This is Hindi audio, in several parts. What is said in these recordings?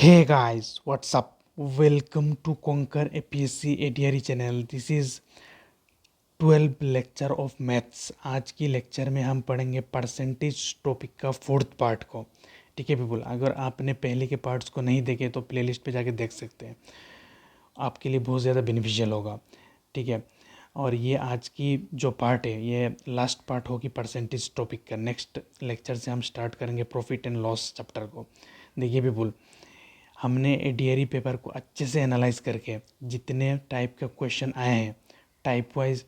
Hey guys, what's up? Welcome to Conquer APSC ADRE channel. This is 12 lecture of maths. आज की लेक्चर में हम पढ़ेंगे परसेंटेज टॉपिक का फोर्थ पार्ट को। ठीक है पीपल, अगर आपने पहले के पार्ट्स को नहीं देखे तो प्लेलिस्ट पे जाके देख सकते हैं, आपके लिए बहुत ज़्यादा बेनिफिशियल होगा। ठीक है, और ये आज की जो पार्ट है ये लास्ट पार्ट होगी परसेंटेज टॉपिक का। नेक्स्ट लेक्चर से हम स्टार्ट करेंगे प्रॉफिट एंड लॉस चैप्टर को। देखिए पीपल, हमने एडीआरई पेपर को अच्छे से एनालाइज करके जितने टाइप के क्वेश्चन आए हैं टाइप वाइज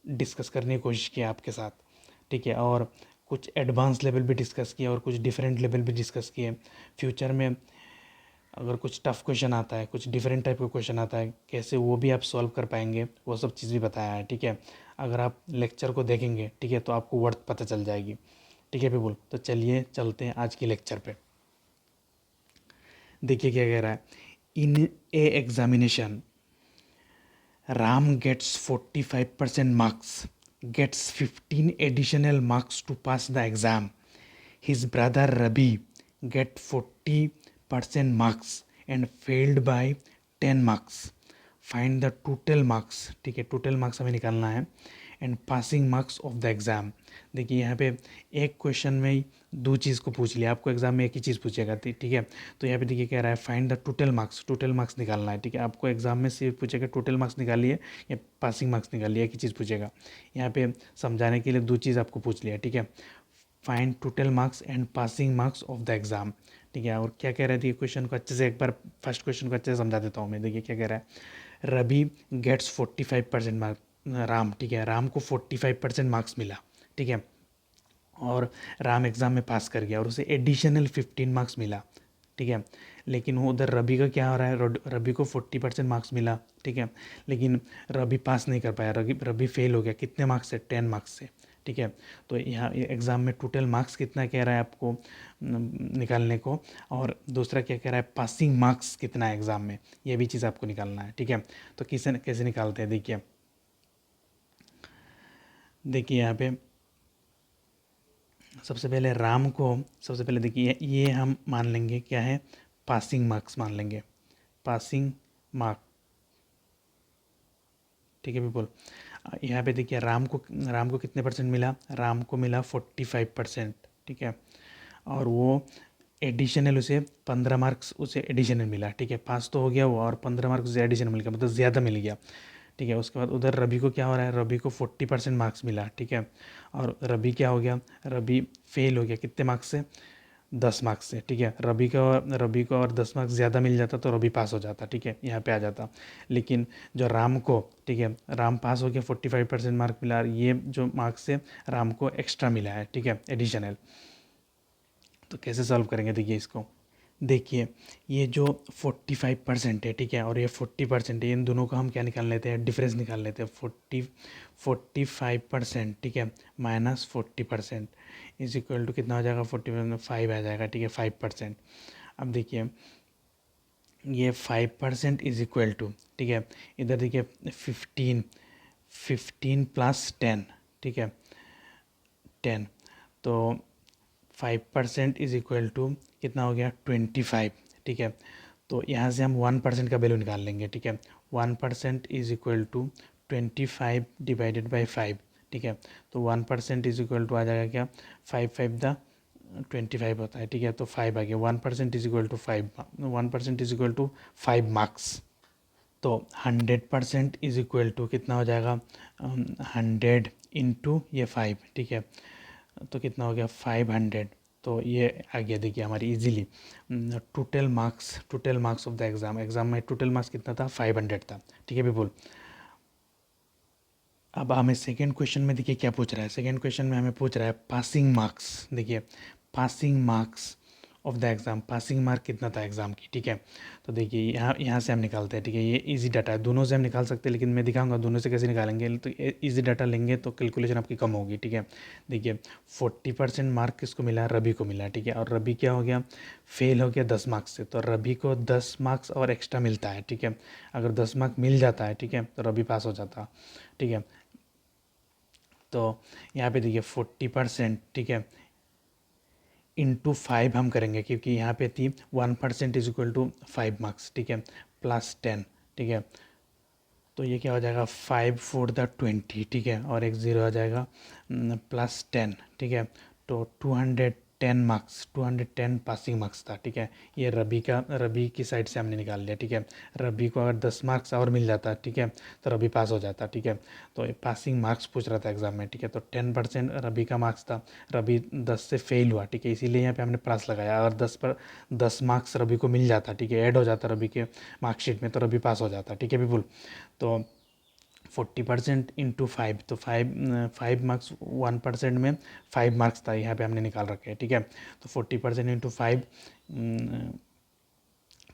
डिस्कस करने की कोशिश की आपके साथ। ठीक है, और कुछ एडवांस लेवल भी डिस्कस किया और कुछ डिफरेंट लेवल भी डिस्कस किए। फ्यूचर में अगर कुछ टफ क्वेश्चन आता है, कुछ डिफरेंट टाइप का क्वेश्चन आता है, कैसे वो भी आप सॉल्व कर पाएंगे, वो सब चीज़ भी बताया है। ठीक है, अगर आप लेक्चर को देखेंगे ठीक है तो आपको वर्थ पता चल जाएगी। ठीक है पीपल, तो चलिए चलते हैं आज की लेक्चर पे। देखिए क्या कह रहा है। In a examination Ram gets 45% marks, gets 15 additional marks to pass the exam. His brother Rabi get 40% marks and failed by 10 marks. Find the total marks। ठीक है, टोटल मार्क्स हमें निकालना है and passing marks of the exam. देखिए यहाँ पे एक क्वेश्चन में ही दो चीज़ को पूछ लिया, आपको एग्जाम में एक ही चीज़ पूछेगा। ठीक है, तो यहाँ पे देखिए कह रहा है find the total marks, total marks निकालना है। ठीक है, आपको एग्जाम में सिर्फ पूछेगा टोटल मार्क्स निकालिए या पासिंग मार्क्स निकालिए, एक ही चीज़ पूछेगा। यहाँ पे समझाने के लिए दो चीज़ आपको पूछ लिया। ठीक है, find total marks and passing marks of the exam. ठीक है, और क्या कह रहे थे क्वेश्चन को अच्छे से एक बार फर्स्ट क्वेश्चन को अच्छे से समझा देता हूँ मैं। देखिए क्या कह रहा है, रवि गेट्स 45% मार्क्स। राम, ठीक है, राम को 45% मार्क्स मिला। ठीक है, और राम एग्ज़ाम में पास कर गया और उसे एडिशनल 15 मार्क्स मिला। ठीक है, लेकिन वो उधर रवि का क्या हो रहा है, रवि को 40% मार्क्स मिला। ठीक है, लेकिन रवि पास नहीं कर पाया, रवि फेल हो गया। कितने मार्क्स से? 10 मार्क्स से। ठीक है, तो यहाँ एग्ज़ाम में टोटल मार्क्स कितना कह रहा है आपको निकालने को, और दूसरा क्या कह रहा है पासिंग मार्क्स कितना है एग्ज़ाम में, ये भी चीज़ आपको निकालना है। ठीक है, तो कैसे निकालते हैं देखिए। देखिए यहाँ पे सबसे पहले राम को, सबसे पहले देखिए ये हम मान लेंगे क्या है, पासिंग मार्क्स मान लेंगे, पासिंग मार्क। ठीक है पीपल, यहाँ पे देखिए राम को कितने परसेंट मिला, राम को मिला 45%। ठीक है, और वो एडिशनल उसे 15 मार्क्स उसे एडिशनल मिला। ठीक है, पास तो हो गया वो, और 15 मार्क्स उसे एडिशनल मिल गया, मतलब ज़्यादा मिल गया। ठीक है, उसके बाद उधर रवि को क्या हो रहा है, रवि को 40% मार्क्स मिला। ठीक है, और रवि क्या हो गया, रवि फेल हो गया कितने मार्क्स से, 10 मार्क्स से। ठीक है, रवि को और 10 मार्क्स ज़्यादा मिल जाता तो रवि पास हो जाता। ठीक है, यहाँ पे आ जाता। लेकिन जो राम को, ठीक है, राम पास हो गया, 45% मार्क मिला, और ये जो मार्क्स से राम को एक्स्ट्रा मिला है। ठीक है, एडिशनल। तो कैसे सॉल्व करेंगे देखिए इसको। देखिए ये जो 45% है, ठीक है, और ये 40% है, इन दोनों का हम क्या निकाल लेते हैं, डिफरेंस निकाल लेते हैं। 45%, ठीक है, माइनस 40% इज इक्वल टू कितना हो जाएगा, 40% 5 आ जाएगा। ठीक है, 5%। अब देखिए ये 5% इज इक्वल टू, ठीक है, इधर देखिए 15 प्लस 10, ठीक है, 10, तो 5% इज इक्वल टू कितना हो गया, 25। ठीक है, तो यहाँ से हम 1% का वैल्यू निकाल लेंगे। ठीक है, 1% is equal to 25 divided by 5। ठीक है, तो 1% इज इक्वल टू आ जाएगा क्या, 5 द 25 होता है। ठीक है, तो 5 आ गया। 1% is equal to 5, 1% is equal to 5 marks. तो 100% इज इक्वल टू कितना हो जाएगा, 100 इंटू ये 5। ठीक है, तो कितना हो गया, 500। तो ये आ गया देखिए हमारी easily total marks of the exam. Exam में टोटल मार्क्स कितना था, 500 था। ठीक है बिल्कुल। अब हमें सेकेंड क्वेश्चन में देखिए क्या पूछ रहा है। सेकेंड क्वेश्चन में हमें पूछ रहा है पासिंग मार्क्स। देखिए passing marks of the exam, passing mark कितना था एग्ज़ाम की। ठीक है, तो देखिए यहाँ से हम निकालते हैं। ठीक है, ये इजी डाटा है, दोनों से हम निकाल सकते हैं, लेकिन मैं दिखाऊंगा दोनों से कैसे निकालेंगे। तो इजी डाटा लेंगे तो कैलकुलेशन आपकी कम होगी। ठीक है, देखिए 40% मार्क किसको मिला, रवि को मिला। ठीक है, और रवि क्या हो गया, फेल हो गया 10 मार्क्स से, तो रवि को 10 मार्क्स और एक्स्ट्रा मिलता है। ठीक है, अगर 10 मार्क मिल जाता है, ठीक है, तो रवि पास हो जाता। ठीक है, तो यहाँ पे देखिए 40%, ठीक है, इंटू 5 हम करेंगे, क्योंकि यहाँ पे थी 1% इज इक्वल टू 5 मार्क्स, ठीक है, प्लस 10, ठीक है। तो ये क्या हो जाएगा, 5 4 20, ठीक है, और एक ज़ीरो आ जाएगा, प्लस 10, ठीक है। तो 210 मार्क्स, 210 पासिंग मार्क्स था, ठीक है। ये रबी की साइड से हमने निकाल लिया, ठीक है। रबी को अगर 10 मार्क्स और मिल जाता, ठीक है, तो रबी पास हो जाता, ठीक है। तो ये पासिंग मार्क्स पूछ रहा था एग्जाम में, ठीक है। तो 10% रबी का मार्क्स था, रबी 10 से फेल हुआ, ठीक है, इसीलिए यहाँ पे हमने प्लस लगाया। अगर 10 मार्क्स रबी को मिल जाता, ठीक है, ऐड हो जाता रबी के मार्कशीट में, तो रबी पास हो जाता, ठीक है पीपुल। तो 40% इंटू 5, तो 5 मार्क्स, 1% में 5 मार्क्स था, यहाँ पे हमने निकाल रखे हैं, ठीक है। तो 40% इंटू 5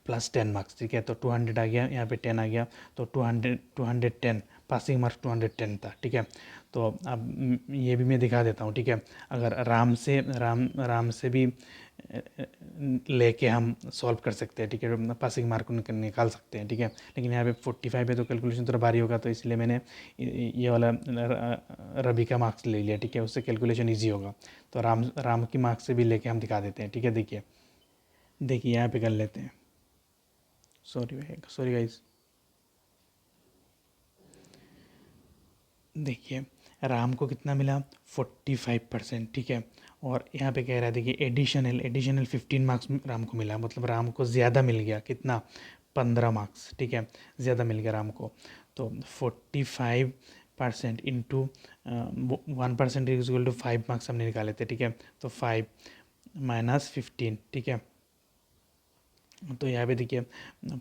प्लस 10 मार्क्स, ठीक है। तो 200 आ गया, यहाँ पे 10 आ गया, तो 210 पासिंग मार्क्स 210 था, ठीक है। तो अब ये भी मैं दिखा देता हूँ, ठीक है। अगर राम से भी लेके हम सॉल्व कर सकते हैं, ठीक है, पासिंग मार्क निकाल सकते हैं, ठीक है। लेकिन यहाँ पे 45 है, तो कैलकुलेशन थोड़ा भारी होगा, तो इसलिए मैंने ये वाला रबी का मार्क्स ले लिया, ठीक है, उससे कैलकुलेशन ईजी होगा। तो राम की मार्क्स से भी लेके हम दिखा देते हैं, ठीक है। देखिए यहाँ पे कर लेते हैं। Sorry guys. देखिए राम को कितना मिला, 45%, ठीक है। और यहाँ पे कह रहा है, देखिए एडिशनल 15 मार्क्स राम को मिला, मतलब राम को ज़्यादा मिल गया, कितना, 15 मार्क्स, ठीक है, ज़्यादा मिल गया राम को। तो 45% into 1% is equal to 5 marks हमने निकाले थे, ठीक है। तो 5 माइनस 15, ठीक है। तो यहाँ पे देखिए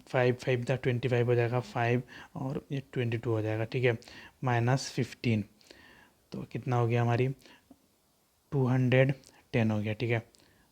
5 5 था 25 हो जाएगा, 5 और ये 22 हो जाएगा, ठीक है, माइनस 15, तो कितना हो गया हमारी 210 हो गया, ठीक है।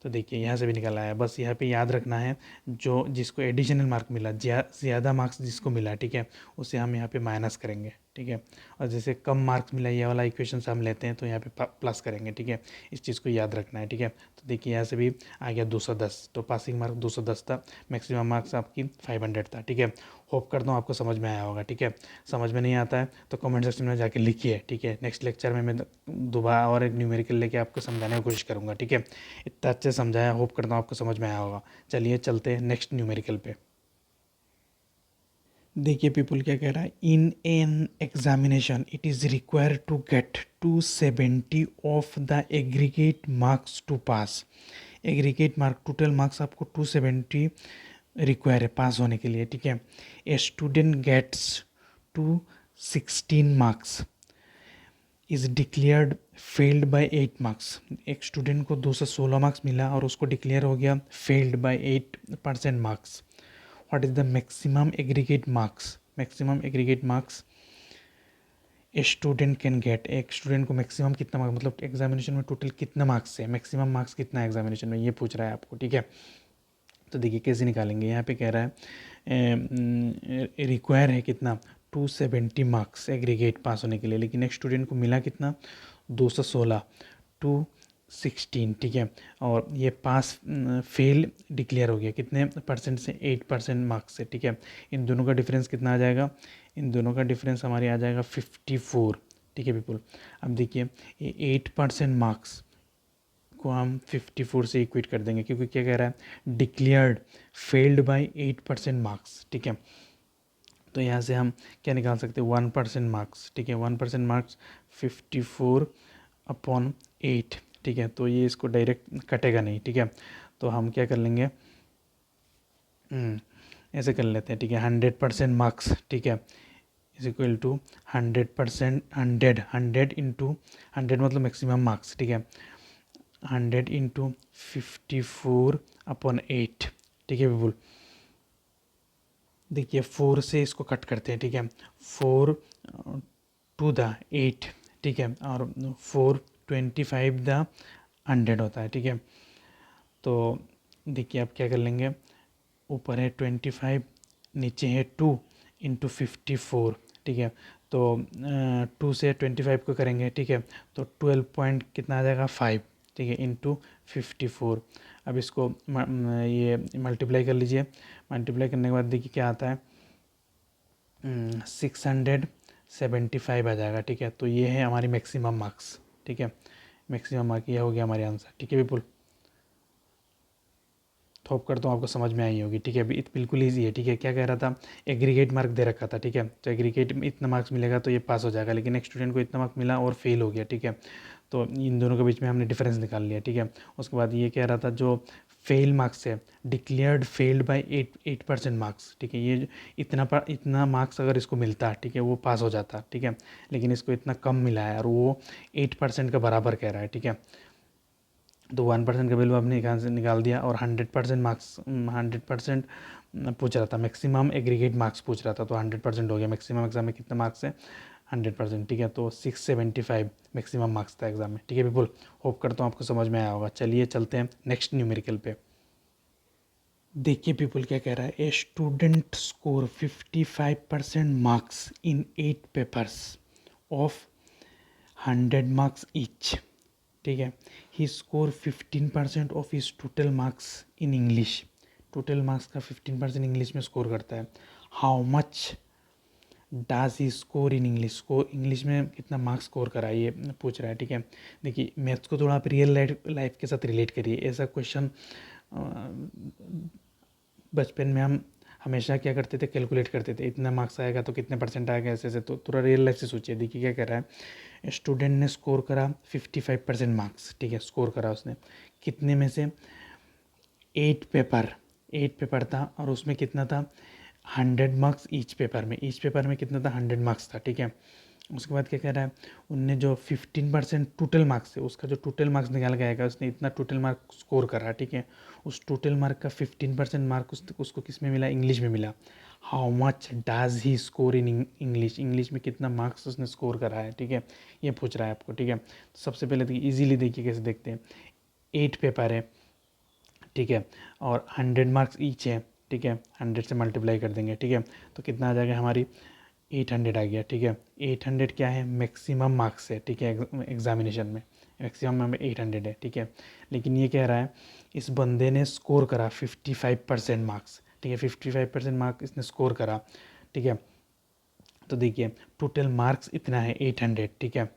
तो देखिए यहाँ से भी निकल आया, बस यहाँ पे याद रखना है, जो जिसको एडिशनल मार्क मिला, ज़्यादा मार्क्स जिसको मिला, ठीक है, उसे हम यहाँ पे माइनस करेंगे, ठीक है। और जैसे कम मार्क्स मिला, ये वाला इक्वेशन से हम लेते हैं, तो यहाँ पे प्लस करेंगे, ठीक है। इस चीज़ को याद रखना है, ठीक है। तो देखिए यहाँ से भी आ गया 210, तो पासिंग मार्क 210 था, मैक्सिमम मार्क्स आपकी 500 था, ठीक है। होप करता हूँ आपको समझ में आया होगा, ठीक है। समझ में नहीं आता है तो कमेंट सेक्शन में जाके लिखिए, ठीक है। नेक्स्ट लेक्चर में मैं दोबारा और एक न्यूमेरिकल लेके आपको समझाने की कोशिश करूँगा, ठीक है। इतना अच्छे से समझाया, होप करता हूँ आपको समझ में आया होगा। चलिए चलते हैं नेक्स्ट न्यूमेरिकल पे। देखिए पीपल क्या कह रहा है, in an examination it is required to get 270 of the aggregate marks to pass. Aggregate mark, total marks आपको 270 रिक्वायर है पास होने के लिए, ठीक है। A student gets 216 marks is declared failed by 8 marks. एक स्टूडेंट को 216 मार्क्स मिला और उसको डिक्लेयर हो गया failed by 8% marks. What is the maximum aggregate marks, maximum aggregate marks a student can get. एक स्टूडेंट को मैक्सिमम कितना मार्क्स, मतलब एग्जामिनेशन में टोटल कितना मार्क्स है, मैक्सिमम मार्क्स कितना है एग्जामिनेशन में, ये पूछ रहा है आपको, ठीक है। तो देखिए कैसे निकालेंगे, यहाँ पे कह रहा है रिक्वायर है कितना, 270 मार्क्स एग्रीगेट पास होने के लिए, लेकिन एक स्टूडेंट को मिला कितना, 216, 216, ठीक है। और ये पास फेल डिक्लेयर हो गया कितने परसेंट से, 8% मार्क्स से, ठीक है। इन दोनों का डिफरेंस कितना आ जाएगा, इन दोनों का डिफरेंस हमारे आ जाएगा 54, ठीक है पीपल। अब देखिए ये 8% मार्क्स को हम 54 से इक्वेट कर देंगे, क्योंकि क्या कह रहा है, डिक्लेयर्ड फेल्ड बाय 8% मार्क्स, ठीक है। तो यहाँ से हम क्या निकाल सकते हैं, 1% मार्क्स, ठीक है। 1% मार्क्स 54/8, ठीक है। तो ये इसको डायरेक्ट कटेगा नहीं, ठीक है। तो हम क्या कर लेंगे, ऐसे कर लेते हैं, ठीक है। 100% मार्क्स, ठीक है, इज इक्वल टू 100%, 100 इंटू 100 मतलब मैक्सिमम मार्क्स, ठीक है, 100 इंटू 54/8, ठीक है बिल्कुल। देखिए 4 से इसको कट करते हैं, ठीक है, 4 टू द 8, ठीक है, और 425 द 100 होता है, ठीक है। तो देखिए आप क्या कर लेंगे, ऊपर है 25, नीचे है 2 इंटू 54, ठीक है। तो 2 से 25 को करेंगे, ठीक है, तो 12 पॉइंट कितना आ जाएगा, 5, ठीक है, इंटू 54। अब इसको ये मल्टीप्लाई कर लीजिए, मल्टीप्लाई करने के बाद देखिए क्या आता है, 675 आ जाएगा, ठीक है। तो ये है हमारी मैक्सिमम मार्क्स, ठीक है, मैक्सिमम मार्क, ये हो गया हमारे आंसर, ठीक है बिल्कुल। तो होप करता हूँ आपको समझ में आई होगी। ठीक है, अभी बिल्कुल ईजी है। ठीक है, क्या कह रहा था, एग्रीगेट मार्क दे रखा था। ठीक है, तो एग्रीगेट में इतना मार्क्स मिलेगा तो ये पास हो जाएगा, लेकिन एक स्टूडेंट को इतना मार्क्स मिला और फेल हो गया। ठीक है, तो इन दोनों के बीच में हमने डिफरेंस निकाल लिया। ठीक है, उसके बाद ये कह रहा था जो फेल मार्क्स है, डिक्लेयर्ड फेल्ड बाय 8% मार्क्स। ठीक है, ये इतना मार्क्स अगर इसको मिलता, ठीक है, वो पास हो जाता। ठीक है, लेकिन इसको इतना कम मिला है और वो 8% का बराबर कह रहा है। ठीक है, तो 1% का वैल्यू आपने यहाँ से निकाल दिया और 100% मार्क्स, 100% पूछ रहा था, मैक्सिमम एग्रीगेट मार्क्स पूछ रहा था, तो 100% हो गया। मैक्सिमम एग्जाम में कितना मार्क्स है, 100%। ठीक है, तो 675 मैक्सिमम मार्क्स था एग्जाम में। ठीक है पीपल, होप करता हूँ आपको समझ में आया होगा। चलिए चलते हैं नेक्स्ट न्यूमेरिकल पे। देखिए पीपल क्या कह रहा है, a student score 55% marks in 8 papers of 100 marks each. ठीक है, he score 15% of his total marks in English. Total marks का 15% इंग्लिश में स्कोर करता है। How much does he score in English, score English में कितना मार्क्स स्कोर करा ये पूछ रहा है। ठीक है, देखिए मैथ्स को थोड़ा आप रियल लाइफ के साथ रिलेट करिए। ऐसा क्वेश्चन बचपन में हम हमेशा क्या करते थे, कैलकुलेट करते थे, इतना मार्क्स आएगा तो कितने परसेंट आएगा, ऐसे ऐसे। तो थोड़ा रियल लाइफ से सोचिए। देखिए क्या कर रहा है, स्टूडेंट ने स्कोर करा 55% मार्क्स। ठीक है, स्कोर करा उसने कितने में से, 8 पेपर था और उसमें कितना था, 100 मार्क्स ईच पेपर में। ईच पेपर में कितना था, 100 मार्क्स था। ठीक है, उसके बाद क्या कह रहा है, उनने जो 15% टोटल मार्क्स है, उसका जो टोटल मार्क्स निकाल के आएगा, उसने इतना टोटल मार्क स्कोर करा। ठीक है, उस टोटल मार्क का 15% मार्क उसको किस में मिला, इंग्लिश में मिला। How much does he score in English, English में कितना मार्क्स उसने स्कोर करा है। ठीक है, ये पूछ रहा है आपको। ठीक है, तो सबसे पहले देखिए ईजिली, देखिए कैसे देखते हैं। 8 पेपर है, ठीक है, और 100 मार्क्स ईच है। ठीक है, 100 से मल्टीप्लाई कर देंगे। ठीक है, तो कितना आ जाएगा, हमारी 800 आ गया। ठीक है, 800 क्या है, मैक्सिमम मार्क्स है। ठीक है, एग्जामिनेशन में मैक्सिमम में 800 है। ठीक है, लेकिन ये कह रहा है इस बंदे ने स्कोर करा 55% मार्क्स। ठीक है, 55% मार्क्स इसने स्कोर करा। ठीक है, तो देखिए टोटल मार्क्स इतना है 800। ठीक है,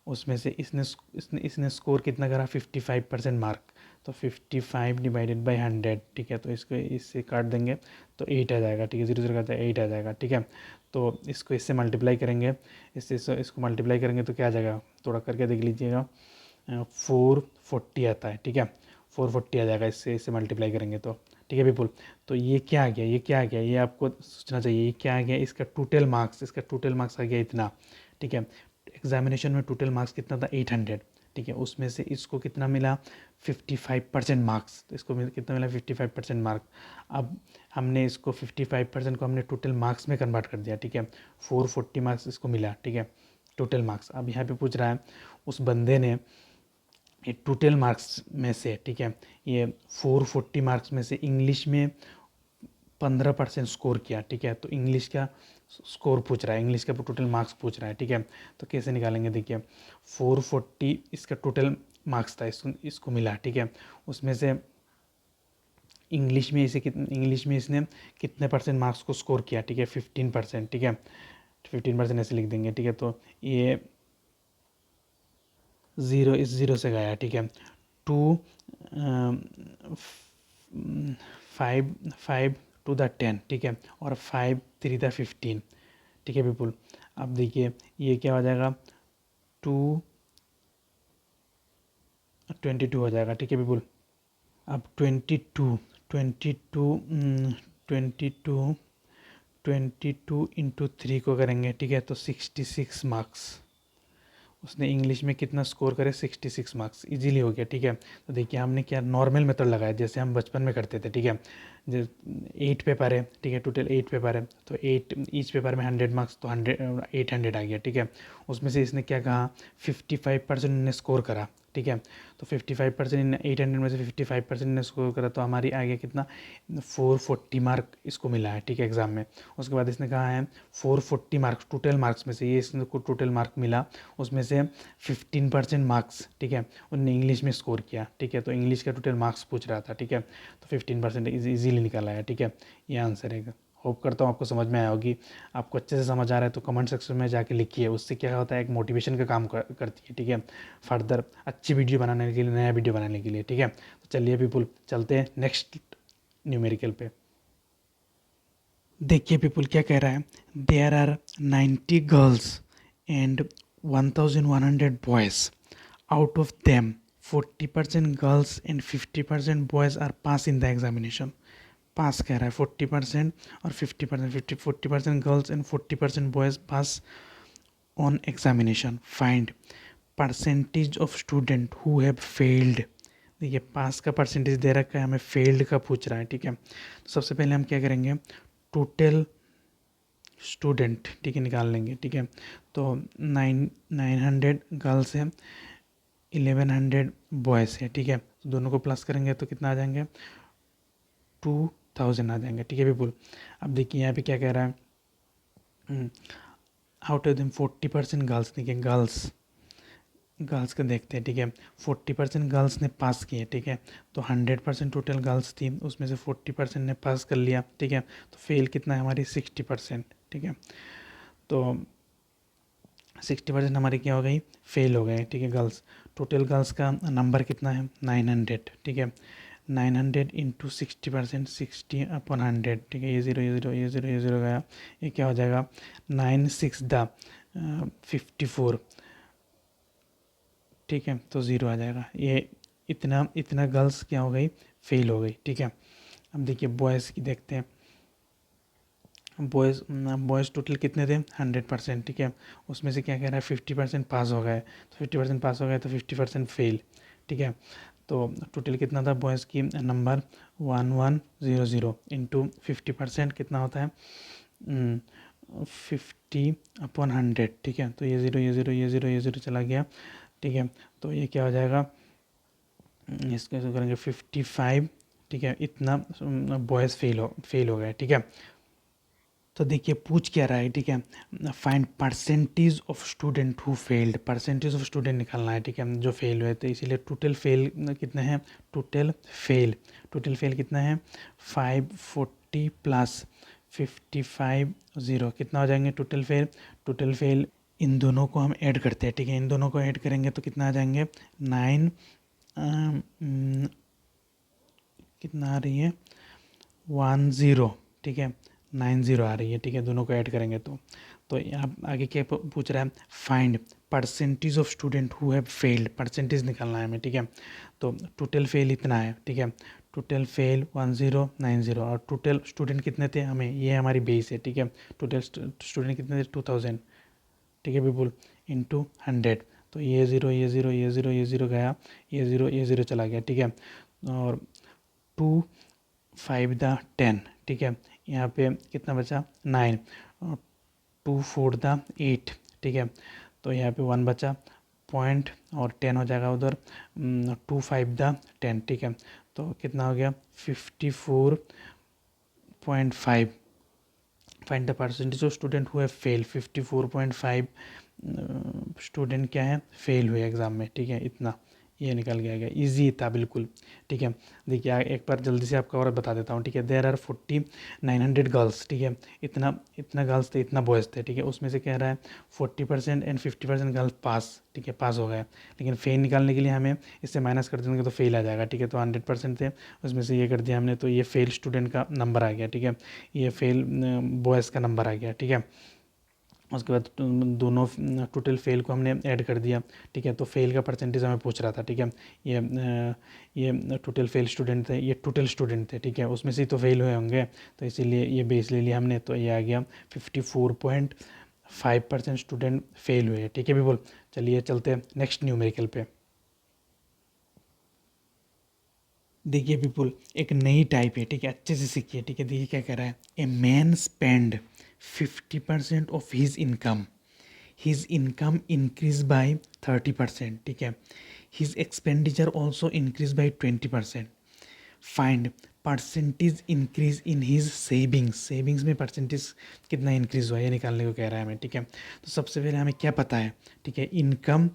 उसमें से इसने इसने इसने स्कोर कितना करा, 55% मार्क। तो 55 डिवाइडेड बाई 100। ठीक है, तो इसको इससे काट देंगे तो 8 आ जाएगा। ठीक है, 0 0 काटते 8 आ जाएगा। ठीक है, तो इसको इससे मल्टीप्लाई करेंगे, इसको मल्टीप्लाई करेंगे तो क्या आ जाएगा, थोड़ा करके देख लीजिएगा, 440 आता है। ठीक है, 440 आ जाएगा इससे मल्टीप्लाई करेंगे तो। ठीक है पीपुल, तो ये क्या आ गया, ये क्या आ गया, ये आपको सोचना चाहिए, ये क्या आ गया, इसका टोटल मार्क्स आ गया इतना। ठीक है, एग्जामिनेशन में टोटल मार्क्स कितना था, 800। ठीक है, उसमें से इसको कितना मिला, 55% मार्क्स। तो इसको कितना मिला, 55% मार्क। अब हमने इसको 55% को हमने टोटल मार्क्स में कन्वर्ट कर दिया। ठीक है, 440 मार्क्स इसको मिला। ठीक है, टोटल मार्क्स। अब यहाँ पे पूछ रहा है उस बंदे ने ये टोटल मार्क्स में से, ठीक है, ये 440 मार्क्स में से इंग्लिश में 15% स्कोर किया। ठीक है, तो इंग्लिश का स्कोर पूछ रहा है, इंग्लिश का टोटल मार्क्स पूछ रहा है। ठीक है, तो कैसे निकालेंगे, देखिए 440 इसका टोटल मार्क्स था, इसको मिला। ठीक है, उसमें से इंग्लिश में इसने कितने परसेंट मार्क्स को स्कोर किया। ठीक है, 15%। ठीक है, 15% ऐसे लिख देंगे। ठीक है, तो ये 0 इस 0 से गया। ठीक है, 2 5 5 टू द 10। ठीक है, और 5 3 द 15। ठीक है पीपुल, अब देखिए ये क्या हो जाएगा, 22 हो जाएगा। ठीक है पीपुल, अब 22 इंटू 3 को करेंगे। ठीक है, तो 66 मार्क्स उसने इंग्लिश में कितना स्कोर करे, 66 मार्क्स, इजीली हो गया। ठीक है, तो देखिए हमने क्या नॉर्मल मेथड लगाया, जैसे हम बचपन में करते थे। ठीक है, जो 8 पेपर है, ठीक है, टोटल 8 पेपर है, तो 8 ईच पेपर में 100 मार्क्स, तो 800 आ गया। ठीक है, उसमें से इसने क्या कहा, 55% ने स्कोर करा। ठीक है, तो 55% 800 में से 55% ने स्कोर करा, तो हमारी आ गया कितना, 440 मार्क इसको मिला है। ठीक है, एग्जाम में। उसके बाद इसने कहा है 440 मार्क्स टोटल मार्क्स में से, ये इसको टोटल मार्क मिला, उसमें से 15% मार्क्स, ठीक है, उनने इंग्लिश में स्कोर किया। ठीक है, तो इंग्लिश का टोटल मार्क्स पूछ रहा था। ठीक है, तो 15% ईजिली निकाला है। ठीक है, ये आंसर है। होप करता हूँ आपको समझ में आया होगी। आपको अच्छे से समझ आ रहा है तो कमेंट सेक्शन में जाके लिखिए, उससे क्या होता है, एक मोटिवेशन का काम करती है। ठीक है, फर्दर अच्छी वीडियो बनाने के लिए, नया वीडियो बनाने के लिए। ठीक है, तो चलिए पीपुल, चलते हैं नेक्स्ट न्यूमेरिकल पे। देखिए पीपल क्या कह रहा है, there are 90 girls and 1100 boys, out of them 40% girls and 50% boys are pass in the examination. Pass कह रहा है 40% और 50%, 40% girls and 40% boys pass on examination. Find percentage of student who have failed. देखिए पास का परसेंटेज दे रखा है, हमें फेल्ड का पूछ रहा है, ठीक है। तो सबसे पहले हम क्या करेंगे, टोटल स्टूडेंट, ठीक है, निकाल लेंगे, ठीक है। तो 900 गर्ल्स है, 1100 बॉयज़ है, ठीक है। तो दोनों को प्लस करेंगे तो कितना आ जाएंगे, 2000 आ जाएंगे, ठीक है पीपुल। अब देखिए यहाँ पे क्या कह रहा है, आउट ऑफ देम 40% गर्ल्स, देखिए गर्ल्स का देखते हैं, ठीक है। 40% गर्ल्स ने पास किए, ठीक है। तो 100% टोटल गर्ल्स थी, उसमें से 40% ने पास कर लिया, ठीक है। तो फेल कितना है हमारी 60%, ठीक है। तो 60% हमारी क्या हो गई, फेल हो गए, ठीक है गर्ल्स। टोटल गर्ल्स का नंबर कितना है 900, ठीक है। 900 इंटू 60%, 60/100, ठीक है। ये ज़ीरो ये ज़ीरो ये ज़ीरो ये ज़ीरो गया, ये क्या हो जाएगा 9 6 54, ठीक है। तो ज़ीरो आ जाएगा, ये इतना इतना गर्ल्स क्या हो गई, फेल हो गई, ठीक है। अब देखिए बॉयज़ की देखते हैं, बॉयज़ टोटल कितने थे 100%, ठीक है। उसमें से क्या कह रहा है 50% पास हो गए, तो 50% पास हो गए तो 50% फेल, ठीक है। तो टोटल कितना था बॉयज़ की नंबर 1100 इंटू 50% कितना होता है 50/100, ठीक है। तो ये ज़ीरो ये ज़ीरो ये ज़ीरो ये ज़ीरो चला गया, ठीक है। तो ये क्या हो जाएगा, इसको ऐसे करेंगे 55, ठीक है। इतना बॉयज़ फेल हो गए, ठीक है। तो देखिए पूछ क्या रहा है, ठीक है, find percentage of student who failed, percentage of student निकालना है, ठीक है, जो फेल हुए। तो इसीलिए टोटल फेल कितने हैं, टोटल फेल कितना है 540 प्लस 55 ज़ीरो, कितना हो जाएंगे टोटल फेल इन दोनों को हम ऐड करते हैं, ठीक है। इन दोनों को ऐड करेंगे तो कितना आ जाएंगे 9, कितना आ रही है 10, ठीक है, 90 आ रही है, ठीक है। दोनों को ऐड करेंगे तो यहाँ आगे क्या पूछ रहा है, find percentage of student who have failed, percentage निकालना है हमें, ठीक है। तो टोटल फेल इतना है, ठीक है। टोटल फेल 1090 और टोटल स्टूडेंट कितने थे, हमें ये हमारी बेस है, ठीक है। टोटल स्टूडेंट कितने थे 2000, ठीक है पीपुल, इंटू 100। तो ये ज़ीरो ये ज़ीरो ये ज़ीरो ये ज़ीरो गया, ये ज़ीरो चला गया, ठीक है। और 2 5 × 10, ठीक है। यहाँ पे कितना बचा 9, 2 4 × 8, ठीक है। तो यहाँ पे 1 बचा पॉइंट और 10 हो जाएगा उधर, 2 5 × 10, ठीक है। तो कितना हो गया 54.5। Find the percentage of student who have fail, 54.5 student क्या है फेल हुए एग्ज़ाम में, ठीक है। इतना ये निकल गया, इजी था बिल्कुल, ठीक है। देखिए एक बार जल्दी से आपका और बता देता हूँ, ठीक है। देयर आर 900 गर्ल्स, ठीक है। इतना इतना गर्ल्स थे, इतना बॉयज़ थे, ठीक है। उसमें से कह रहा है 40% एंड 50% गर्ल्स पास, ठीक है, पास हो गए। लेकिन फेल निकालने के लिए हमें इससे माइनस कर देंगे तो फेल आ जाएगा, ठीक है। तो 100% थे, उसमें से ये कर दिया हमने, तो ये फेल स्टूडेंट का नंबर आ गया, ठीक है। ये फेल बॉयज़ का नंबर आ गया, ठीक है। उसके बाद दोनों टोटल फेल को हमने ऐड कर दिया, ठीक है। तो फेल का परसेंटेज हमें पूछ रहा था, ठीक है। ये टोटल फेल स्टूडेंट थे, ये टोटल स्टूडेंट थे, ठीक है। उसमें से ही तो फेल हुए होंगे, तो इसीलिए ये बेस ले लिया हमने, तो ये आ गया 54.5% स्टूडेंट फेल हुए, ठीक है पीपल। चलिए चलते हैं नेक्स्ट न्यूमेरिकल पे। देखिए पीपल एक नई टाइप है, ठीक है, अच्छे से सीखिए, ठीक है। देखिए क्या कह रहा है, a man spend 50% of his income increase by 30%, ठीक है। His expenditure also increase by 20%। Find percentage increase in his savings में परसेंटेज कितना इंक्रीज हुआ, ये निकालने को कह रहा है हमें, ठीक है। तो सबसे पहले हमें क्या पता है, ठीक है, इनकम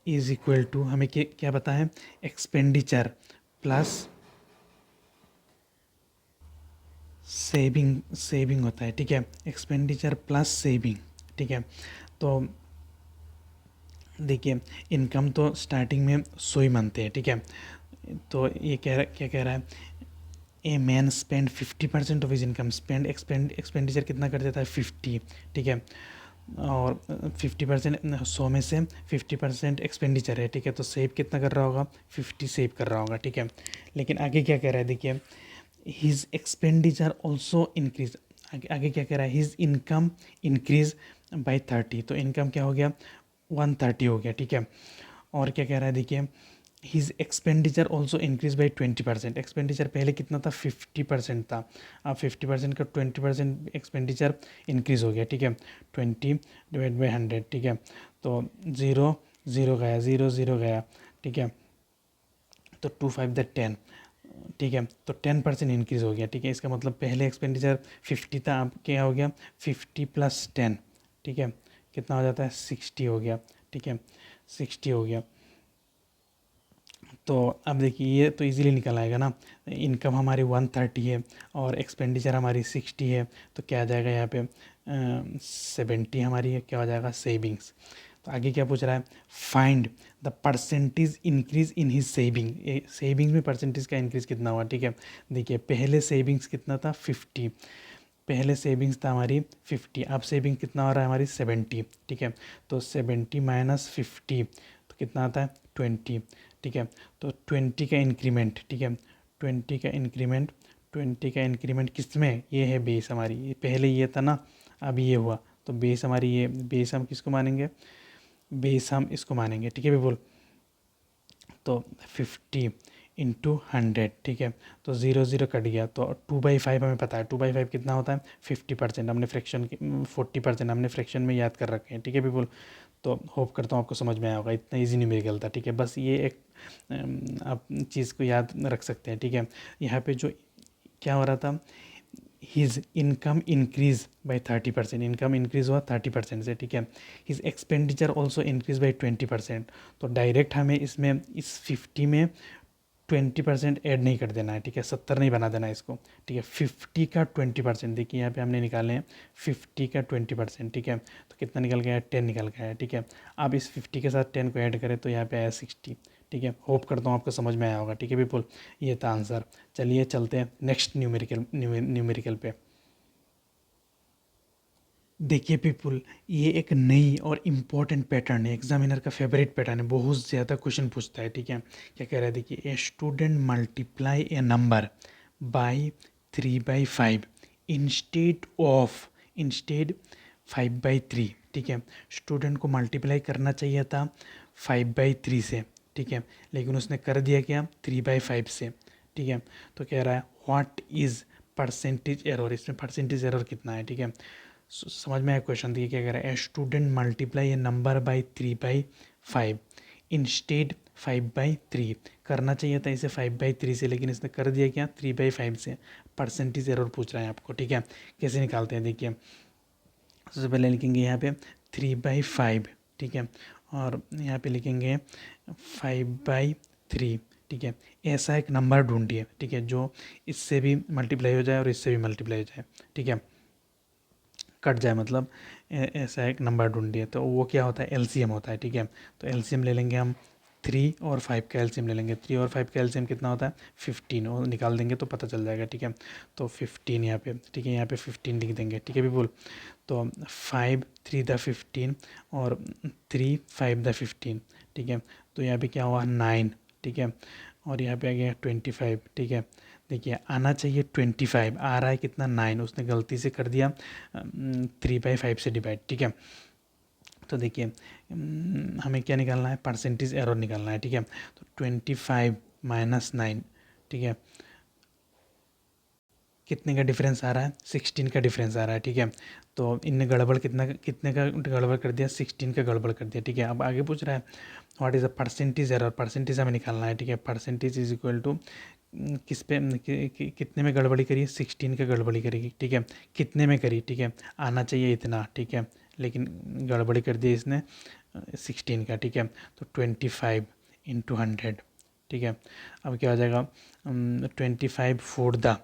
इज इक्वल टू, हमें क्या पता है, एक्सपेंडिचर प्लस सेविंग होता है, ठीक है। एक्सपेंडिचर प्लस सेविंग, ठीक है। तो देखिए इनकम तो स्टार्टिंग में 100 ही मानते हैं, ठीक है। तो ये क्या कह रहा है, a man spend 50% of his income, expenditure कितना कर देता है 50, ठीक है, और 50%, 100 में से 50% एक्सपेंडिचर है, ठीक है, तो सेव कितना कर रहा होगा 50 सेव कर रहा होगा, ठीक है। लेकिन आगे क्या कह रहा है देखिए, हिज एक्सपेंडिचर ऑल्सो इंक्रीज, आगे आगे क्या कह रहा है, हिज इनकम इंक्रीज बाई 30, तो इनकम क्या हो गया 130 हो गया, ठीक है। और क्या कह रहा है देखिए, his expenditure also increase by 20%, expenditure पहले कितना था 50% था, अब 50% का 20% एक्सपेंडिचर इंक्रीज हो गया, ठीक है, 20/100, ठीक है, तो 0 0 गया, 0 0 गया, ठीक है, तो 2 5 द 10, ठीक है, तो 10% इंक्रीज हो गया, ठीक है। इसका मतलब पहले एक्सपेंडिचर 50 था, अब क्या हो गया 50 + 10, ठीक है, कितना हो जाता है 60 हो गया, ठीक है, 60 हो गया। तो अब देखिए ये तो इजीली निकल आएगा ना, इनकम हमारी 130 है और एक्सपेंडिचर हमारी 60 है, तो क्या आ जाएगा यहाँ पे 70 हमारी है, क्या हो जाएगा सेविंग्स। तो आगे क्या पूछ रहा है, find the percentage increase in his saving, savings में परसेंटेज का इंक्रीज कितना हुआ, ठीक है। देखिए पहले सेविंग्स कितना था 50, पहले सेविंग्स था हमारी 50, अब सेविंग कितना हो रहा है हमारी 70, ठीक है, तो 70 - 50 तो कितना आता है 20, ठीक है, तो 20 का इंक्रीमेंट, ठीक है, 20 का इंक्रीमेंट, 20 का इंक्रीमेंट किस में, ये है बेस हमारी, ये पहले ये था ना, अब ये हुआ, तो बेस हमारी ये, बेस हम किसको मानेंगे, बेस हम इसको मानेंगे, ठीक है बिल्कुल। तो 50 × 100, ठीक है, तो 0 0 कट गया, तो 2/5 हमें पता है, 2/5 कितना होता है 50%, हमने फ्रैक्शन 40% हमने फ्रैक्शन में याद कर रखे हैं, ठीक है बिल्कुल। तो होप करता हूँ आपको समझ में आया होगा, इतना ईजी नहीं मेरे था, ठीक है, बस ये एक आप चीज़ को याद रख सकते हैं, ठीक है। यहाँ पे जो क्या हो रहा था, his income increase by 30%, income increase हुआ 30% से, ठीक है। His expenditure also increase by 20%, तो डायरेक्ट हमें इसमें इस 50 में 20% ऐड नहीं कर देना है, ठीक है, 70 नहीं बना देना है इसको, ठीक है। 50 का 20%, देखिए यहाँ पे हमने निकाले हैं 50 का 20%, ठीक है, तो कितना निकल गया है 10 निकल गया है, ठीक है। अब इस 50 के साथ 10 को ऐड करें तो यहाँ पे आया 60, ठीक है। होप करता हूँ आपको समझ में आया होगा, ठीक है पीपल, ये था आंसर। चलिए चलते हैं नेक्स्ट न्यूमेरिकल पे। देखिए पीपुल, ये एक नई और इम्पोर्टेंट पैटर्न है, एग्जामिनर का फेवरेट पैटर्न है, बहुत ज़्यादा क्वेश्चन पूछता है, ठीक है। क्या कह रहा है देखिए, a student multiply A number by 3/5 instead 5/3, ठीक है। स्टूडेंट को मल्टीप्लाई करना चाहिए था 5/3 से, ठीक है, लेकिन उसने कर दिया क्या 3/5 से, ठीक है। तो कह रहा है व्हाट इज़ परसेंटेज एरर, इसमें परसेंटेज एरर कितना है, ठीक है। समझ में आया क्वेश्चन, देखिए क्या कह रहा है, a student multiply A number by 3/5 instead 5/3, करना चाहिए था इसे 5/3 से, लेकिन इसने कर दिया क्या 3/5 से, परसेंटेज एरर पूछ रहा है आपको, ठीक है। कैसे निकालते हैं देखिए, सबसे पहले लिखेंगे यहाँ पे 3/5, ठीक है, और यहाँ पे लिखेंगे 5/3, ठीक है। ऐसा एक नंबर ढूंढिए, ठीक है, जो इससे भी मल्टीप्लाई हो जाए और इससे भी मल्टीप्लाई हो जाए, ठीक है, कट जाए, मतलब ऐसा एक नंबर ढूंढिए, तो वो क्या होता है एलसीएम होता है, ठीक है। तो एलसीएम ले लेंगे हम, 3 और 5 का एलसीएम ले लेंगे, 3 और 5 का एलसीएम कितना होता है 15, और निकाल देंगे तो पता चल जाएगा, ठीक है। तो 15 यहाँ पे, ठीक है, यहाँ पे 15 लिख देंगे, ठीक है बिल्कुल। तो 5 3 द 15 और 3 5 द 15, ठीक है, तो यहाँ पे क्या हुआ 9, ठीक है, और यहाँ पे आ गया 25, ठीक है। देखिए आना चाहिए 25, आ रहा है कितना 9, उसने गलती से कर दिया 3/5 से डिवाइड, ठीक है। तो देखिए हमें क्या निकालना है, परसेंटेज एरर निकालना है, ठीक है। तो 25 - 9, ठीक है, कितने का डिफरेंस आ रहा है 16 का डिफरेंस आ रहा है, ठीक है। तो इनने गड़बड़ कितने का गड़बड़ कर दिया 16 का गड़बड़ कर दिया, ठीक है। अब आगे पूछ रहा है what is the percentage error, percentage हमें निकालना है, ठीक है। परसेंटेज इज इक्वल टू किस पे कितने में गड़बड़ी करी 16 का गड़बड़ी करेगी, ठीक है, कितने में करी, ठीक है, आना चाहिए इतना, ठीक है, लेकिन गड़बड़ी कर दी इसने 16 का, ठीक है। तो 25 × 100, ठीक है। अब क्या हो जाएगा 25 फोर द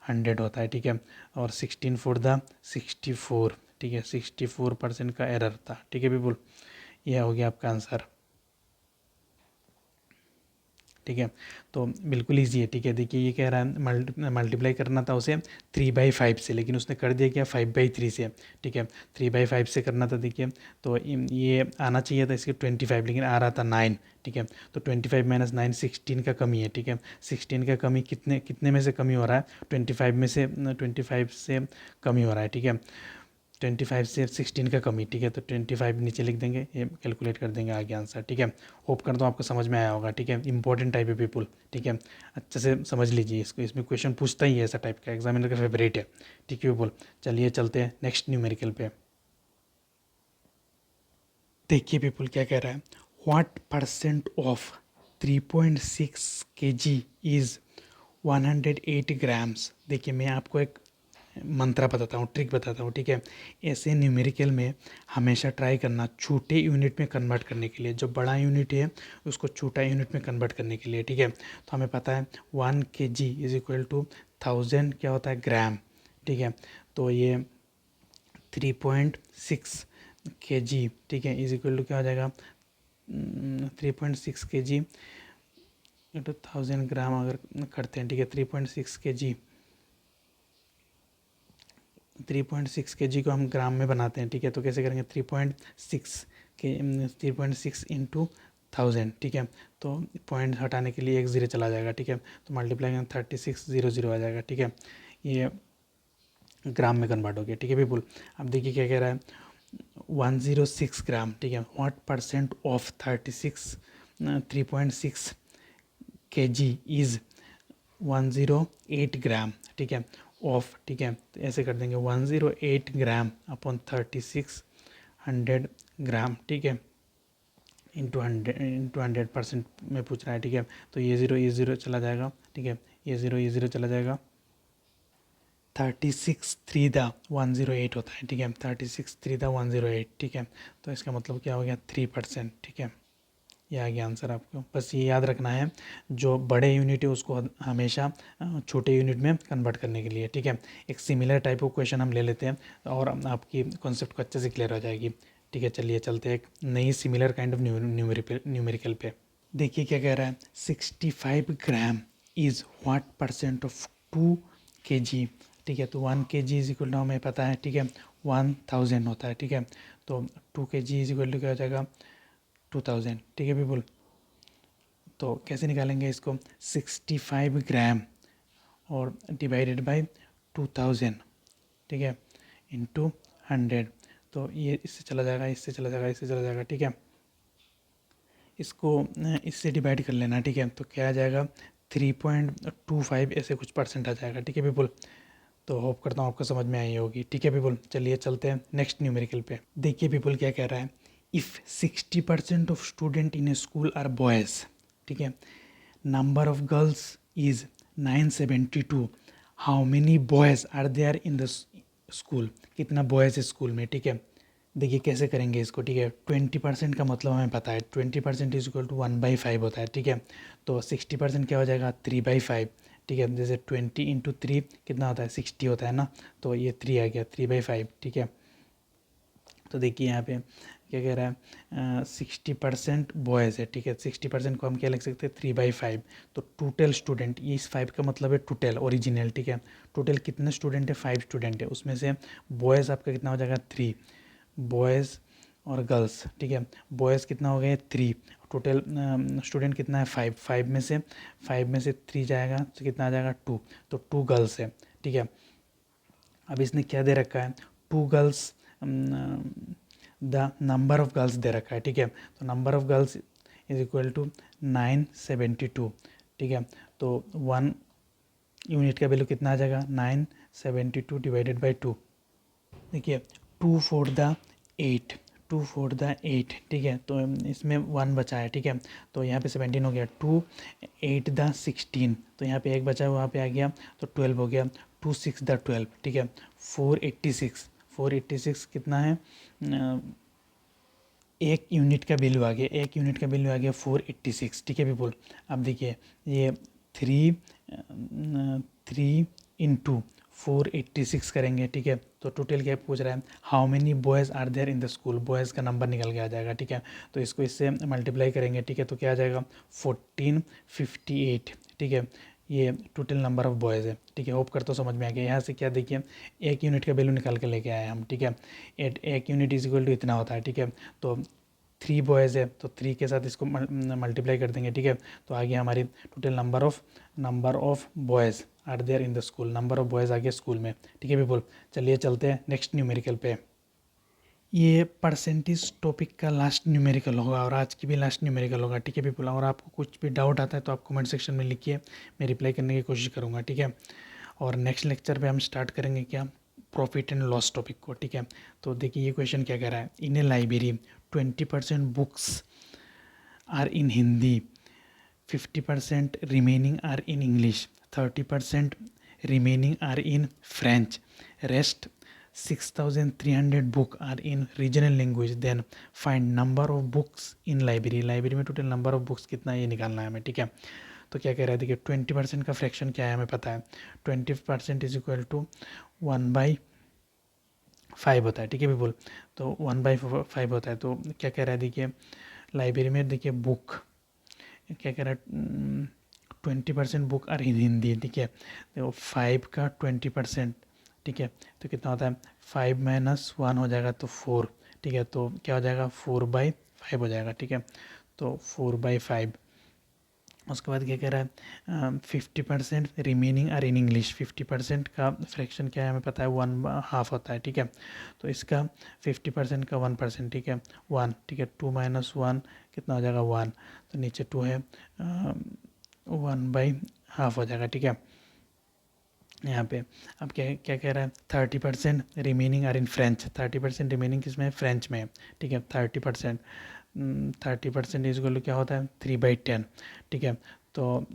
100 होता है, ठीक है, और 16 फोर द 64, ठीक है, 64% का एरर था, ठीक है पीपुल, यह हो गया आपका आंसर, ठीक है। तो बिल्कुल ईजी है, ठीक है। देखिए ये कह रहा है मल्टीप्लाई करना था उसे 3/5 से, लेकिन उसने कर दिया क्या 5/3 से, ठीक है। 3/5 से करना था, देखिए तो ये आना चाहिए था इसके 25, लेकिन आ रहा था 9, ठीक है। तो 25 - 9 16 का कमी है, ठीक है। 16 का कमी कितने कितने में से कमी हो रहा है, 25 में से, 25 से कमी हो रहा है, ठीक है। 25 से 16 का कमी, ठीक है। तो 25 नीचे लिख देंगे, ये कैलकुलेट कर देंगे आगे आंसर, ठीक है। होप करता हूँ आपको समझ में आया होगा, ठीक है। इंपॉर्टेंट टाइप है पीपुल, ठीक है। अच्छे से समझ लीजिए इसको, इसमें क्वेश्चन पूछता ही है ऐसा टाइप का, एग्जामिनर का फेवरेट है, ठीक है पीपुल। चलिए चलते हैं नेक्स्ट न्यूमेरिकल पे। देखिए पीपुल क्या कह रहा है, what percent of 3.6 kg is 108 grams. देखिए मैं आपको एक मंत्रा बताता हूँ, ट्रिक बताता हूँ, ठीक है। ऐसे न्यूमेरिकल में हमेशा ट्राई करना छोटे यूनिट में कन्वर्ट करने के लिए, जो बड़ा यूनिट है उसको छोटा यूनिट में कन्वर्ट करने के लिए, ठीक है। तो हमें पता है 1 kg इज इक्वल टू 1000 क्या होता है ग्राम, ठीक है। तो ये 3.6 kg, ठीक है, इज इक्वल टू क्या हो जाएगा 3.6 kg इंटू 1000 ग्राम अगर करते हैं, ठीक है। 3.6 kg 3.6 kg को हम ग्राम में बनाते हैं, ठीक है। तो कैसे करेंगे 3.6 इंटू 1000, ठीक है। तो पॉइंट हटाने के लिए एक ज़ीरो चला जाएगा, ठीक है। तो मल्टीप्लाई करेंगे 3600 आ जाएगा, ठीक है। ये ग्राम में कन्वर्ट हो गया, ठीक है पीपुल। अब देखिए क्या कह रहा है 106 ग्राम, ठीक है। What percent of 3.6 kg is 108 ग्राम, ठीक है, ऑफ, ठीक है। तो ऐसे कर देंगे 108 ग्राम अपॉन 3600 ग्राम, ठीक है, इंटू 100% में पूछ रहा है, ठीक है। तो ये ज़ीरो चला जाएगा, ठीक है। ये ज़ीरो चला जाएगा, 36 3 दा 108 होता है, ठीक है। 36 3 दा 108, ठीक है। तो इसका मतलब क्या हो गया 3%, ठीक है। ये आ गया आंसर आपको। बस ये याद रखना है, जो बड़े यूनिट है उसको हमेशा छोटे यूनिट में कन्वर्ट करने के लिए, ठीक है। एक सिमिलर टाइप ऑफ क्वेश्चन हम ले लेते हैं और आपकी कॉन्सेप्ट को अच्छे से क्लियर हो जाएगी, ठीक है। चलिए चलते हैं एक नई सिमिलर काइंड ऑफ न्यूमेरिकल पे। देखिए क्या कह रहा है 65 gram is what percent of 2 kg, ठीक है। तो 1 kg इज इक्वल टू हमें पता है, ठीक है, 1000 होता है, ठीक है। तो 2 kg इज इक्वल टू क्या हो जाएगा 2000, ठीक है पीपुल। तो कैसे निकालेंगे इसको 65 ग्राम और डिवाइडेड बाय 2000, ठीक है, इंटू 100। तो ये इससे चला जाएगा, इससे चला जाएगा, इससे चला जाएगा, ठीक है। इसको इससे डिवाइड कर लेना, ठीक है। तो क्या आ जाएगा 3.25 ऐसे कुछ परसेंट आ जाएगा, ठीक है पीपुल। तो होप करता हूँ आपको समझ में आई होगी, ठीक है पीपुल। चलिए चलते हैं नेक्स्ट न्यूमेरिकल पे। देखिए पीपुल क्या कह रहा है, if 60% of student in a school are boys, ठीक है, number of girls is 972, how many boys are there in the school, कितना बॉयज़ है स्कूल में, ठीक है। देखिए कैसे करेंगे इसको, ठीक है। 20% का मतलब हमें पता है 20% इज इक्वल टू 1/5 होता है, ठीक है। तो 60% क्या हो जाएगा 3/5, ठीक है। जैसे 20 इंटू 3 कितना होता है 60 होता है ना, तो ये 3 आ गया 3/5, ठीक है। तो देखिए यहाँ पे क्या कह रहा है 60% बॉयज़ है, ठीक है। 60% को हम क्या लिख सकते हैं 3/5। तो टोटल स्टूडेंट, ये इस 5 का मतलब है टोटल ओरिजिनल, ठीक है। टोटल कितने स्टूडेंट है 5 स्टूडेंट है, उसमें से बॉयज़ आपका कितना हो जाएगा 3 बॉयज़ और गर्ल्स, ठीक है। बॉयज़ कितना हो गया 3, टोटल स्टूडेंट कितना है 5, 5 में से 3 जाएगा तो कितना आ जाएगा 2, तो 2 गर्ल्स है, ठीक है। अब इसने क्या दे रखा है 2 girls, the number of girls दे रखा है, ठीक है। तो number of girls is equal to 972, ठीक है। तो 1 यूनिट का वैल्यू कितना आ जाएगा 972 डिवाइडेड बाई 2। देखिए 2 4 द 8, 2 4 द 8, ठीक है। तो इसमें 1 बचा है, ठीक है। तो यहाँ पे 17 हो गया, 2 8 द 16, तो यहाँ पे एक बचा है वहाँ पे आ गया, तो 12 हो गया, 2 6 द 12, ठीक है। 486 कितना है एक यूनिट का वैल्यू आ गया, एक यूनिट का वैल्यू आ गया 486, ठीक है पीपुल। अब देखिए ये 3 इंटू 486 करेंगे, ठीक है। तो टोटल क्या पूछ रहा है, how many boys are there in the school, boys का नंबर निकल के आ जाएगा, ठीक है। तो इसको इससे मल्टीप्लाई करेंगे, ठीक है, तो क्या आ जाएगा 1458, ठीक है। ये टोटल नंबर ऑफ़ बॉयज़ है, ठीक है। होप करता हूँ समझ में आ गया। यहाँ से क्या देखिए, एक यूनिट का वैल्यू निकाल के लेके आए हम, ठीक है। एक यूनिट इज इक्वल टू इतना होता है, ठीक है। तो 3 बॉयज़ है तो 3 के साथ इसको मल्टीप्लाई कर देंगे, ठीक है। तो आ गया हमारी total number of boys are there in the school, number of boys आ गया स्कूल में, ठीक है पीपल। चलिए चलते हैं नेक्स्ट न्यूमेरिकल पे। ये परसेंटेज टॉपिक का लास्ट न्यूमेरिकल होगा और आज की भी लास्ट न्यूमेरिकल होगा, ठीक है पीपल। और आपको कुछ भी डाउट आता है तो आप कमेंट सेक्शन में लिखिए, मैं रिप्लाई करने की कोशिश करूँगा, ठीक है। और नेक्स्ट लेक्चर पे हम स्टार्ट करेंगे क्या, प्रॉफिट एंड लॉस टॉपिक को, ठीक है। तो देखिए ये क्वेश्चन क्या कह रहा है, in a library 20% books are in Hindi, 50% remaining are in English, 30% remaining are in French, rest 6300 book are in regional language, then find number of books in library। Library में टोटल नंबर ऑफ बुक्स कितना है ये निकालना है हमें, ठीक है। तो क्या कह रहा है देखिए, 20% का फ्रैक्शन क्या है हमें पता है, 20% इज इक्वल टू 1/5 होता है, ठीक है पीपल। तो 1/5 होता है। तो क्या कह रहा है देखिए, लाइब्रेरी में देखिए बुक क्या कह रहा है, 20% बुक आर इन हिंदी, ठीक है। तो 5 का 20%, ठीक है। तो कितना होता है, 5 - 1 हो जाएगा तो 4, ठीक है। तो क्या हो जाएगा 4/5 हो जाएगा, ठीक है। तो 4/5। उसके बाद क्या कह रहा है, 50% रिमेनिंग आर इन इंग्लिश, 50% का फ्रैक्शन क्या है हमें पता है 1/2 होता है, ठीक है। तो इसका 50% का 1%, ठीक है 1, ठीक है। 2 - 1 कितना हो जाएगा 1, तो नीचे 2 है, 1/2 हो जाएगा, ठीक है। यहाँ पे अब क्या क्या कह रहा है, 30% remaining are in French, 30% remaining किस में है, फ्रेंच में है, ठीक है। 30% इज इक्वल टू क्या होता है 3/10, ठीक है। तो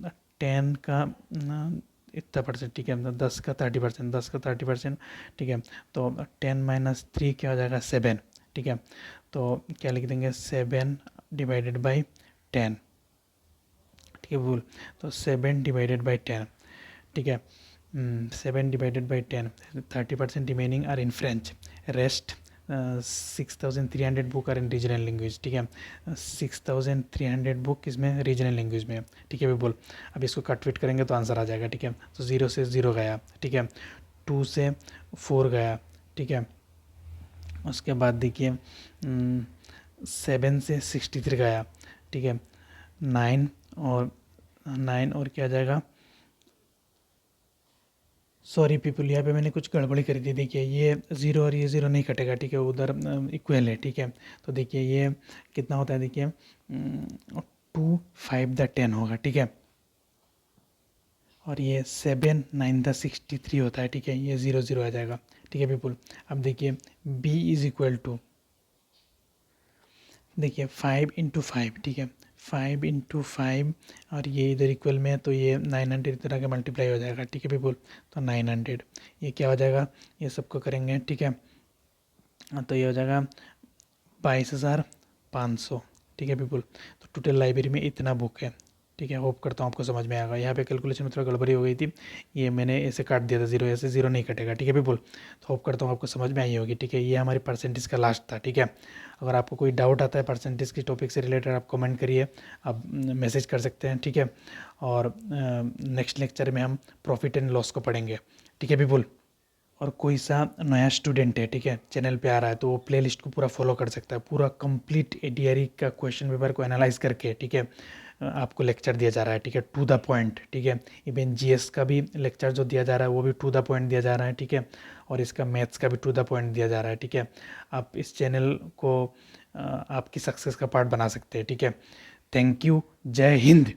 10 का इतना परसेंट, ठीक है। 10 का 30%, 10 का 30%, ठीक है। तो 10 - 3 क्या हो जाएगा 7, ठीक है। तो क्या लिख देंगे 7/10, ठीक है भूल। तो 7/10, ठीक है। 7/10, 30% remaining are in French, rest 6300 book are in regional language, ठीक है। 6300 बुक इसमें रीजनल लैंग्वेज में, ठीक है बोल। अब इसको कट फिट करेंगे तो आंसर आ जाएगा, ठीक है। तो 0 से 0 गया, ठीक है। 2 से 4 गया, ठीक है। उसके बाद देखिए 7 से 63 गया, ठीक है। 9 और क्या आ जाएगा, सॉरी पीपल, यहाँ पे मैंने कुछ गड़बड़ी कर दी। देखिए ये 0 और ये 0 नहीं कटेगा, ठीक है, उधर इक्वल है, ठीक है। तो देखिए ये कितना होता है देखिए 2 5 द 10 होगा, ठीक है। और ये 7 9 द 63 होता है, ठीक है। ये 0 0 आ जाएगा, ठीक है पीपल। अब देखिए b इज इक्वल टू, देखिए 5 × 5, ठीक है। 5 × 5 और ये इधर इक्वल में है तो ये 900 इतना का मल्टीप्लाई हो जाएगा, ठीक है पीपल। तो 900 ये क्या हो जाएगा, ये सबको करेंगे, ठीक है। तो ये हो जाएगा 22,500, ठीक है पीपल। तो टोटल लाइब्रेरी में इतना बुक है, ठीक है। होप करता हूँ आपको समझ में आएगा। यहाँ पे कैलकुलेशन में थोड़ा गड़बड़ी हो गई थी, ये मैंने ऐसे काट दिया था 0, ऐसे 0 नहीं कटेगा, ठीक है पीपल। तो होप करता हूँ आपको समझ में आई होगी, ठीक है। ये हमारी परसेंटेज का लास्ट था, ठीक है। अगर आपको कोई डाउट आता है परसेंटेज की टॉपिक से रिलेटेड, आप कमेंट करिए, आप मैसेज कर सकते हैं, ठीक है। और नेक्स्ट लेक्चर में हम प्रॉफिट एंड लॉस को पढ़ेंगे, ठीक है पीपल। और कोई सा नया स्टूडेंट है, ठीक है, चैनल पे आ रहा है तो वो प्लेलिस्ट को पूरा फॉलो कर सकता है, पूरा कंप्लीट एडीआरई का क्वेश्चन पेपर को एनालाइज करके, ठीक है, आपको लेक्चर दिया जा रहा है, ठीक है, टू द पॉइंट, ठीक है। इवन जीएस का भी लेक्चर जो दिया जा रहा है वो भी टू द पॉइंट दिया जा रहा है, ठीक है। और इसका मैथ्स का भी टू द पॉइंट दिया जा रहा है, ठीक है। आप इस चैनल को आपकी सक्सेस का पार्ट बना सकते हैं, ठीक है। थैंक यू, जय हिंद।